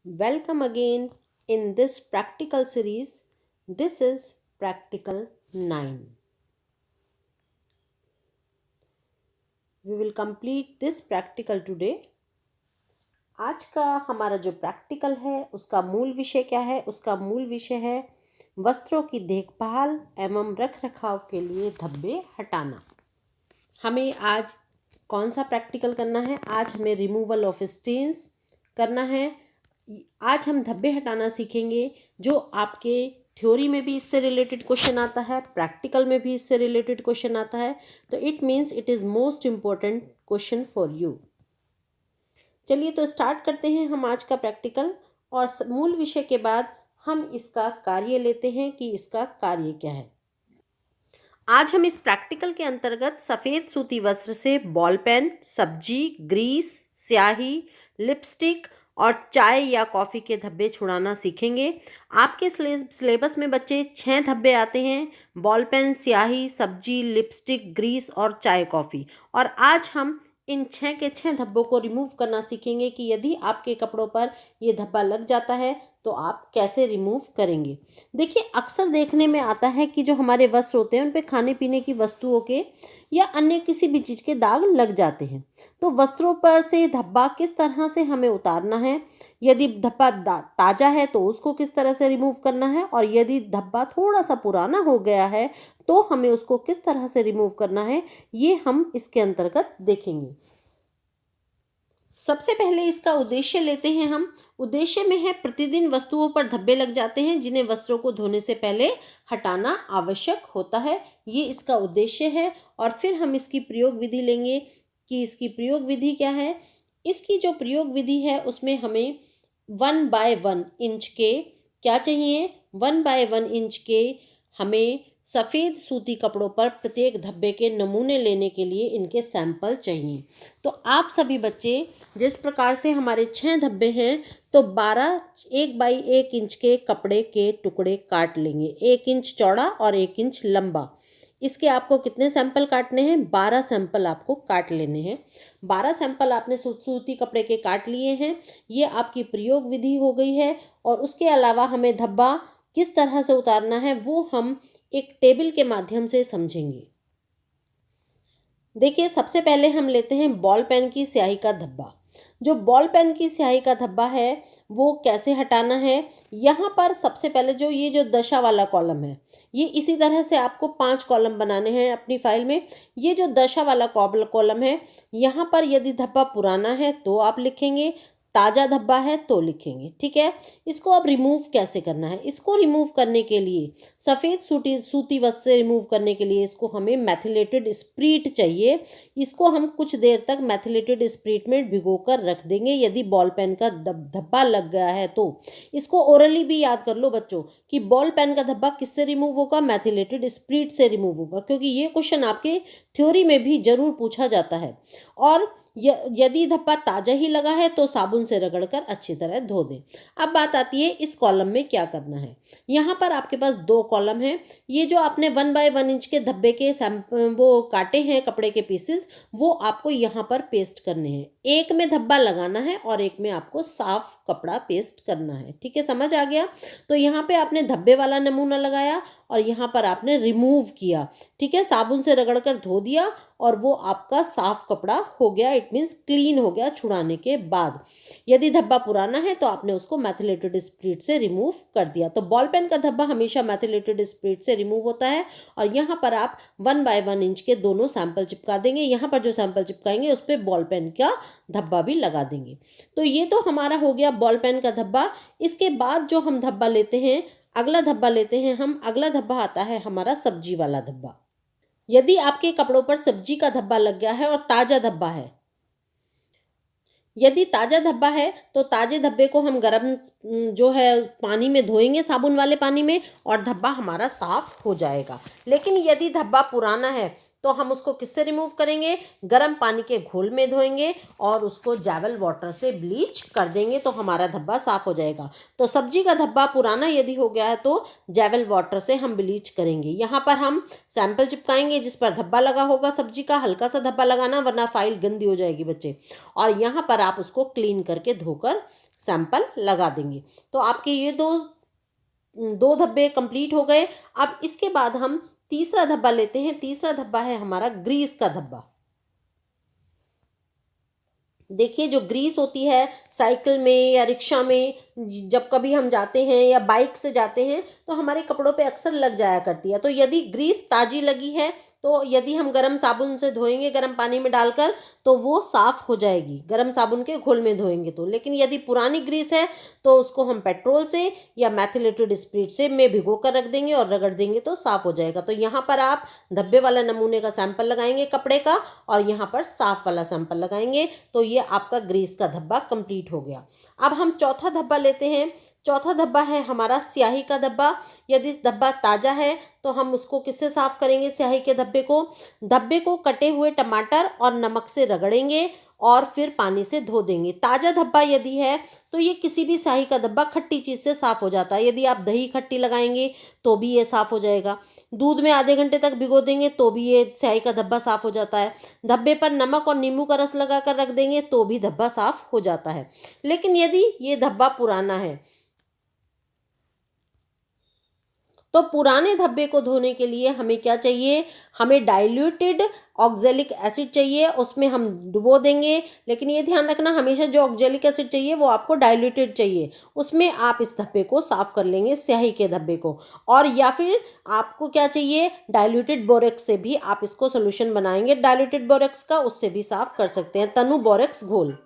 Welcome again in this practical series. This is practical 9. We will complete this practical today. आज का हमारा जो practical है उसका मूल विषय क्या है? उसका मूल विषय है वस्त्रों की देखभाल एवं रख रखाव के लिए धब्बे हटाना। हमें आज कौन सा प्रैक्टिकल करना है? आज हमें रिमूवल ऑफ स्टेन्स करना है। आज हम धब्बे हटाना सीखेंगे जो आपके थ्योरी में भी इससे रिलेटेड क्वेश्चन आता है, प्रैक्टिकल में भी इससे रिलेटेड क्वेश्चन आता है। तो it means it is most important question for you. चलिए तो स्टार्ट करते हैं हम आज का प्रैक्टिकल, और मूल विषय के बाद हम इसका कार्य लेते हैं कि इसका कार्य क्या है। आज हम इस प्रैक्टिकल के अंतर्गत सफ़ेद सूती वस्त्र से बॉल पेन, सब्जी, ग्रीस, स्याही, लिपस्टिक और चाय या कॉफ़ी के धब्बे छुड़ाना सीखेंगे। आपके सिलेबस में बच्चे 6 धब्बे आते हैं: बॉल पेन, स्याही, सब्जी, लिपस्टिक, ग्रीस और चाय कॉफ़ी। और आज हम इन 6 के 6 धब्बों को रिमूव करना सीखेंगे कि यदि आपके कपड़ों पर ये धब्बा लग जाता है तो आप कैसे रिमूव करेंगे। देखिए, अक्सर देखने में आता है कि जो हमारे वस्त्र होते हैं उन पे खाने पीने की वस्तुओं के या अन्य किसी भी चीज़ के दाग लग जाते हैं। तो वस्त्रों पर से धब्बा किस तरह से हमें उतारना है, यदि धब्बा ताज़ा है तो उसको किस तरह से रिमूव करना है, और यदि धब्बा थोड़ा सा पुराना हो गया है तो हमें उसको किस तरह से रिमूव करना है, ये हम इसके अंतर्गत देखेंगे। सबसे पहले इसका उद्देश्य लेते हैं हम। उद्देश्य में है प्रतिदिन वस्तुओं पर धब्बे लग जाते हैं जिन्हें वस्त्रों को धोने से पहले हटाना आवश्यक होता है। ये इसका उद्देश्य है। और फिर हम इसकी प्रयोग विधि लेंगे कि इसकी प्रयोग विधि क्या है। इसकी जो प्रयोग विधि है उसमें हमें 1/1 इंच के क्या चाहिए, 1/1 इंच के हमें सफ़ेद सूती कपड़ों पर प्रत्येक धब्बे के नमूने लेने के लिए इनके सैंपल चाहिए। तो आप सभी बच्चे जिस प्रकार से हमारे 6 धब्बे हैं तो 1 इंच के कपड़े के टुकड़े काट लेंगे, 1 इंच चौड़ा और 1 इंच लंबा। इसके आपको कितने सैंपल काटने हैं? 12 सैंपल आपको काट लेने हैं। 12 सैंपल आपने सूती कपड़े के काट लिए हैं। ये आपकी प्रयोग विधि हो गई है। और उसके अलावा हमें धब्बा किस तरह से उतारना है वो हम एक टेबल के माध्यम से समझेंगे। देखिए, सबसे पहले हम लेते हैं बॉल पेन की स्याही का धब्बा। जो बॉल पेन की स्याही का धब्बा है वो कैसे हटाना है। यहाँ पर सबसे पहले ये जो दशा वाला कॉलम है, ये इसी तरह से आपको 5 कॉलम बनाने हैं अपनी फाइल में। ये जो दशा वाला कॉलम है, यहाँ पर यदि धब्बा पुराना है तो आप लिखेंगे, ताज़ा धब्बा है तो लिखेंगे। ठीक है। इसको अब रिमूव कैसे करना है? इसको रिमूव करने के लिए सफ़ेद सूती वस्त्र से रिमूव करने के लिए इसको हमें मैथिलेटेड स्प्रीट चाहिए। इसको हम कुछ देर तक मैथिलेटेड स्प्रीट में भिगो कर रख देंगे। यदि बॉल पेन का धब्बा लग गया है तो इसको ओरली भी याद कर लो बच्चों कि बॉल पेन का धब्बा किससे रिमूव होगा? मैथिलेटेड स्प्रीट से रिमूव होगा, क्योंकि ये क्वेश्चन आपके थ्योरी में भी जरूर पूछा जाता है। और यदि धब्बा ताज़ा ही लगा है तो साबुन से रगड़कर अच्छी तरह धो दें। अब बात आती है इस कॉलम में क्या करना है। यहाँ पर आपके पास 2 कॉलम हैं। ये जो आपने 1/1 इंच के धब्बे के वो काटे हैं कपड़े के पीसेस, वो आपको यहाँ पर पेस्ट करने हैं। एक में धब्बा लगाना है और एक में आपको साफ कपड़ा पेस्ट करना है। ठीक है, समझ आ गया? तो यहाँ पे आपने धब्बे वाला नमूना लगाया और यहाँ पर आपने रिमूव किया। ठीक है, साबुन से रगड़कर धो दिया और वो आपका साफ कपड़ा हो गया। इट मीन्स क्लीन हो गया छुड़ाने के बाद। यदि धब्बा पुराना है तो आपने उसको मैथिलेटेड स्प्रीट से रिमूव कर दिया। तो बॉल पेन का धब्बा हमेशा मैथिलेटेड स्प्रीट से रिमूव होता है। और यहाँ पर आप 1/1 इंच के दोनों सैंपल चिपका देंगे। यहाँ पर जो सैंपल चिपकाएंगे उस पर बॉल पेन का धब्बा भी लगा देंगे। तो ये तो हमारा हो गया बॉल पेन का धब्बा। इसके बाद जो हम धब्बा लेते हैं, अगला धब्बा लेते हैं हम। अगला धब्बा आता है हमारा सब्जी वाला धब्बा। यदि आपके कपड़ों पर सब्जी का धब्बा लग गया है और ताज़ा धब्बा है, यदि ताज़ा धब्बा है तो ताज़े धब्बे को हम गर्म जो है पानी में धोएंगे, साबुन वाले पानी में, और धब्बा हमारा साफ हो जाएगा। लेकिन यदि धब्बा पुराना है तो हम उसको किससे रिमूव करेंगे? गर्म पानी के घोल में धोएंगे और उसको जैवल वाटर से ब्लीच कर देंगे तो हमारा धब्बा साफ हो जाएगा। तो सब्जी का धब्बा पुराना यदि हो गया है तो जैवल वाटर से हम ब्लीच करेंगे। यहाँ पर हम सैंपल चिपकाएंगे जिस पर धब्बा लगा होगा सब्जी का। हल्का सा धब्बा लगाना वरना फाइल गंदी हो जाएगी बच्चे। और यहाँ पर आप उसको क्लीन करके धोकर सैंपल लगा देंगे। तो आपके ये दो धब्बे कंप्लीट हो गए। अब इसके बाद हम तीसरा धब्बा लेते हैं। तीसरा धब्बा है हमारा ग्रीस का धब्बा। देखिए, जो ग्रीस होती है साइकिल में या रिक्शा में, जब कभी हम जाते हैं या बाइक से जाते हैं तो हमारे कपड़ों पे अक्सर लग जाया करती है। तो यदि ग्रीस ताजी लगी है तो यदि हम गर्म साबुन से धोएंगे, गर्म पानी में डालकर, तो वो साफ हो जाएगी, गर्म साबुन के घोल में धोएंगे तो। लेकिन यदि पुरानी ग्रीस है तो उसको हम पेट्रोल से या मैथिलेटेड स्पिरिट से में भिगो कर रख देंगे और रगड़ देंगे तो साफ हो जाएगा। तो यहाँ पर आप धब्बे वाला नमूने का सैंपल लगाएंगे कपड़े का, और यहाँ पर साफ वाला सैंपल लगाएंगे, तो ये आपका ग्रीस का धब्बा कंप्लीट हो गया। अब हम चौथा धब्बा लेते हैं। चौथा धब्बा है हमारा स्याही का धब्बा। यदि धब्बा ताज़ा है तो हम उसको किससे साफ करेंगे? स्याही के धब्बे को कटे हुए टमाटर और नमक से रगड़ेंगे और फिर पानी से धो देंगे। ताज़ा धब्बा यदि है तो ये किसी भी स्याही का धब्बा खट्टी चीज़ से साफ हो जाता है। यदि आप दही खट्टी लगाएंगे तो भी ये साफ हो जाएगा। दूध में आधे घंटे तक भिगो देंगे तो भी ये स्याही का धब्बा साफ हो जाता है। धब्बे पर नमक और नींबू का रस लगाकर रख देंगे तो भी धब्बा साफ हो जाता है। लेकिन यदि ये धब्बा पुराना है तो पुराने धब्बे को धोने के लिए हमें क्या चाहिए? हमें डाइल्यूटेड ऑक्जेलिक एसिड चाहिए, उसमें हम डुबो देंगे। लेकिन ये ध्यान रखना, हमेशा जो ऑक्जेलिक एसिड चाहिए वो आपको डाइल्यूटेड चाहिए। उसमें आप इस धब्बे को साफ कर लेंगे, स्याही के धब्बे को। और या फिर आपको क्या चाहिए? डाइल्यूटेड बोरेक्स से भी आप इसको सोल्यूशन बनाएंगे, डाइल्यूटेड बोरेक्स का, उससे भी साफ कर सकते हैं, तनु बोरेक्स घोल।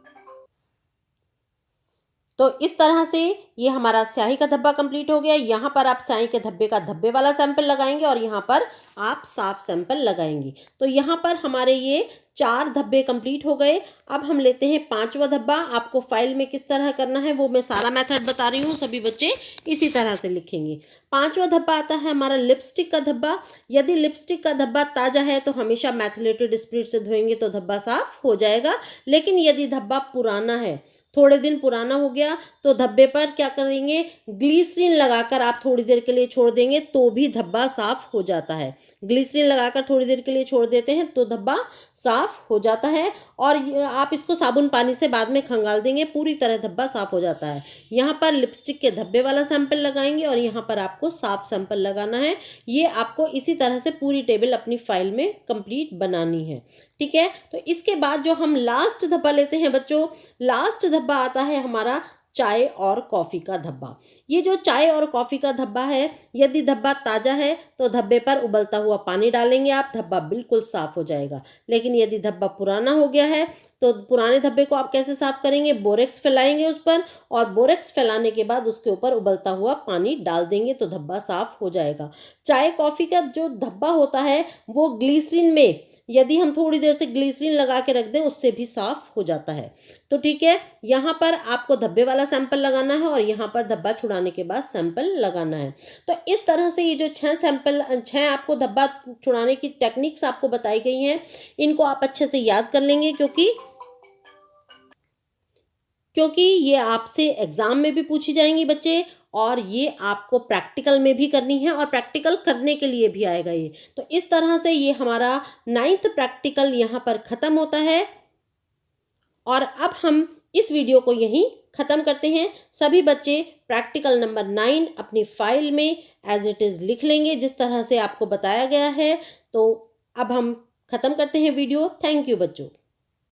तो इस तरह से ये हमारा स्याही का धब्बा कंप्लीट हो गया। यहाँ पर आप स्याही के धब्बे का धब्बे वाला सैंपल लगाएंगे और यहाँ पर आप साफ सैंपल लगाएंगे। तो यहाँ पर हमारे ये 4 धब्बे कंप्लीट हो गए। अब हम लेते हैं 5वां धब्बा। आपको फाइल में किस तरह करना है वो मैं सारा मेथड बता रही हूँ, सभी बच्चे इसी तरह से लिखेंगे। 5वां धब्बा आता है हमारा लिपस्टिक का धब्बा। यदि लिपस्टिक का धब्बा ताज़ा है तो हमेशा मैथिलेटेड स्पिरिट से धोएंगे तो धब्बा साफ हो जाएगा। लेकिन यदि धब्बा पुराना है, थोड़े दिन पुराना हो गया, तो धब्बे पर क्या करेंगे? ग्लिसरीन लगाकर आप थोड़ी देर के लिए छोड़ देंगे तो भी धब्बा साफ हो जाता है। ग्लिसरीन लगाकर थोड़ी देर के लिए छोड़ देते हैं तो धब्बा साफ हो जाता है। और आप इसको साबुन पानी से बाद में खंगाल देंगे, पूरी तरह धब्बा साफ हो जाता है। यहाँ पर लिपस्टिक के धब्बे वाला सैंपल लगाएंगे और यहाँ पर आपको साफ सैंपल लगाना है। ये आपको इसी तरह से पूरी टेबल अपनी फाइल में कंप्लीट बनानी है, ठीक है। तो इसके बाद जो हम लास्ट धब्बा लेते हैं बच्चों, लास्ट धब्बा आता है हमारा चाय और कॉफ़ी का धब्बा। ये जो चाय और कॉफ़ी का धब्बा है, यदि धब्बा ताज़ा है तो धब्बे पर उबलता हुआ पानी डालेंगे आप, धब्बा बिल्कुल साफ़ हो जाएगा। लेकिन यदि धब्बा पुराना हो गया है तो पुराने धब्बे को आप कैसे साफ़ करेंगे? बोरेक्स फैलाएंगे उस पर, और बोरेक्स फैलाने के बाद उसके ऊपर उबलता हुआ पानी डाल देंगे तो धब्बा साफ़ हो जाएगा। चाय कॉफ़ी का जो धब्बा होता है वो ग्लिसरीन में, यदि हम थोड़ी देर से ग्लिसरीन लगा के रख दें उससे भी साफ हो जाता है। तो ठीक है, यहाँ पर आपको धब्बे वाला सैंपल लगाना है और यहाँ पर धब्बा छुड़ाने के बाद सैंपल लगाना है। तो इस तरह से ये जो 6 आपको धब्बा छुड़ाने की टेक्निक्स आपको बताई गई हैं, इनको आप अच्छे से याद कर लेंगे, क्योंकि ये आपसे एग्जाम में भी पूछी जाएंगी बच्चे, और ये आपको प्रैक्टिकल में भी करनी है और प्रैक्टिकल करने के लिए भी आएगा ये। तो इस तरह से ये हमारा 9th प्रैक्टिकल यहाँ पर ख़त्म होता है। और अब हम इस वीडियो को यहीं ख़त्म करते हैं। सभी बच्चे प्रैक्टिकल नंबर 9 अपनी फाइल में एज इट इज़ लिख लेंगे जिस तरह से आपको बताया गया है। तो अब हम ख़त्म करते हैं वीडियो। थैंक यू बच्चों।